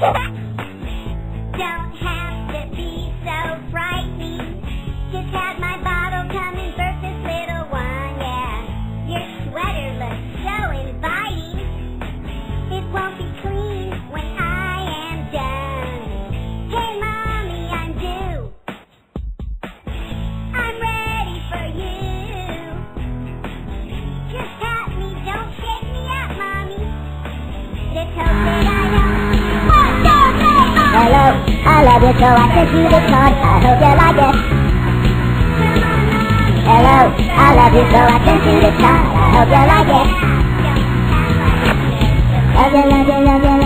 Don't have to be so frightening. Just had my bottle come and burp this little one, yeah. Your sweater looks so inviting. It won't be clean when I am done. Hey, Mommy, I'm due. I'm ready for you. Just pat me, don't shake me up, Mommy. Let's hope that I don't. Hello, I love you so I sent you this card. I hope you like it. Hello, I love you so I sent you this card. I hope you like it. Love you, love you, love you.